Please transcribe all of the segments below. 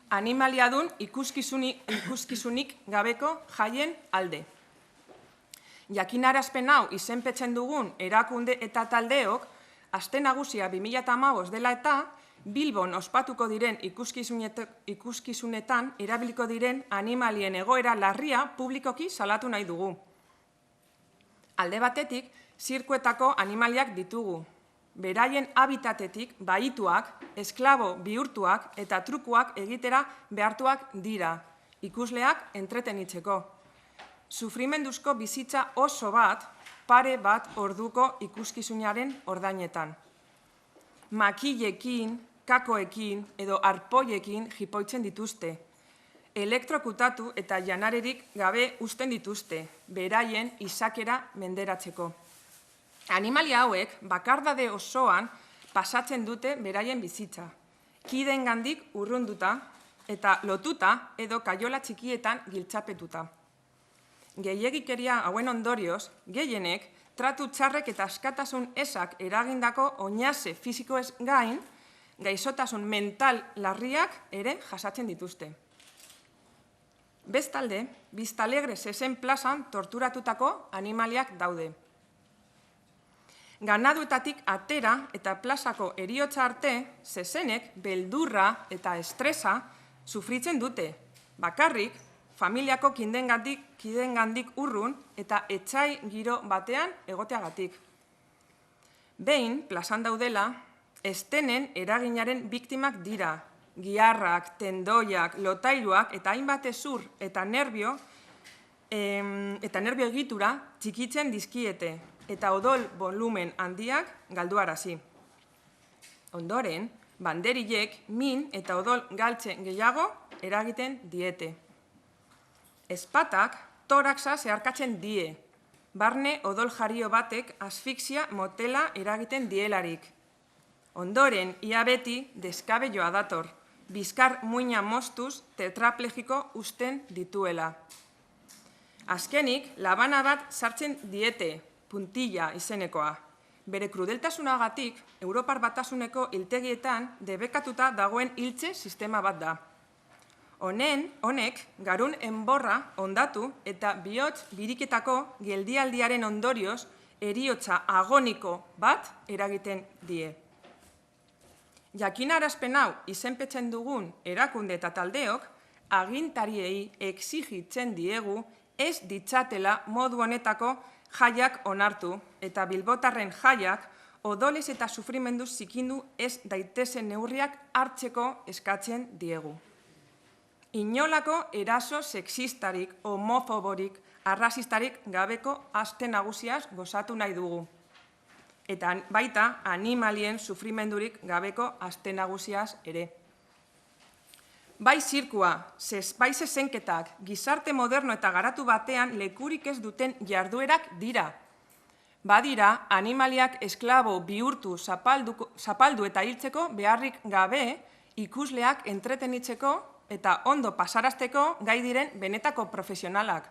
animaliadun ikuskizunik gabeko jaien alde. Jakinarazpen hau izenpetzen dugun erakunde eta taldeok, aste nagusia 2015 dela eta Bilbon ospatuko diren ikuskizunetan erabiliko diren animalien egoera larria publikoki salatu nahi dugu. Alde batetik, zirkuetako animaliak ditugu. Beraien habitatetik bahituak, esklabo bihurtuak eta trukuak egitera behartuak dira, ikusleak entretenitzeko. Sufrimenduzko bizitza oso bat, pare bat orduko ikuskizunaren ordainetan. Makilekin, kakoekin edo arpoiekin jipoitzen dituzte. Elektrokutatu eta janarerik gabe uzten dituzte, beraien izakera menderatzeko. Animalia hauek bakardade osoan pasatzen dute beraien bizitza, kideengandik urrunduta eta lotuta edo kaiola txikietan giltzapetuta. Gehiegikeria hauen ondorioz, gehienek tratu txarrek eta askatasun ezak eragindako oinaze fisikoez gain, gaixotasun mental larriak ere jasatzen dituzte. Bestalde, Biztalegre zezen plazan torturatutako animaliak daude. Ganaduetatik atera eta plazako heriotza arte, zezenek beldurra eta estresa sufritzen dute, bakarrik, familiako kideengandik urrun eta etsai giro batean egoteagatik. Behin, plazan daudela, estenen eraginaren biktimak dira, giharrak, tendoiak, lotailuak eta hainbat hezur eta nerbio egitura txikitzen dizkiete eta odol volumen handiak galduarazi. Ondoren, banderilek min eta odol galtze gehiago eragiten diete. Ezpatak toraxa zeharkatzen die, barne odol jario batek asfixia motela eragiten dielarik. Ondoren, ia beti deskabelloa dator, bizkar muina moztuz tetraplegiko uzten dituela. Azkenik, labana bat sartzen diete, puntilla izenekoa. Bere krudeltasunagatik, Europar Batasuneko hiltegietan debekatuta dagoen hiltze sistema bat da. Honek, garun enborra ondatu eta bihotz biriketako geldialdiaren ondorioz heriotza agoniko bat eragiten die. Jakinarazpen hau izenpetzen dugun erakunde eta taldeok, agintariei exigitzen diegu ez ditzatela modu honetako jaiak onartu eta bilbotarren jaiak odolez eta sufrimenduz zikindu ez daitezen neurriak hartzeko eskatzen diegu. Inolako eraso sexistarik, homofoborik, arrazistarik gabeko aste nagusiaz gozatu nahi dugu. Eta baita animalien sufrimendurik gabeko aste nagusiaz ere. Bai zirkua, bai zezenketak, gizarte moderno eta garatu batean lekurik ez duten jarduerak dira. Badira, animaliak esklabo bihurtu zapaldu eta hiltzeko beharrik gabe ikusleak entretenitzeko eta ondo pasarazteko gai diren benetako profesionalak.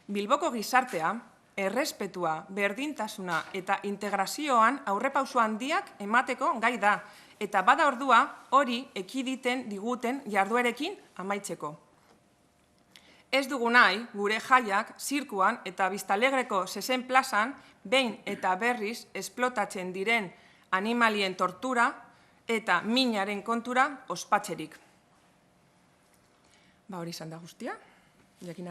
Bilboko gizartea, errespetua, berdintasuna eta integrazioan aurrepauso handiak emateko gai da, eta bada ordua hori ekiditen diguten jarduerekin amaitzeko. Ez dugu nahi gure jaiak zirkuan eta Biztalegreko zezen plazan behin eta berriz esplotatzen diren animalien tortura eta minaren kontura ospatzerik. Hori izan da guztia.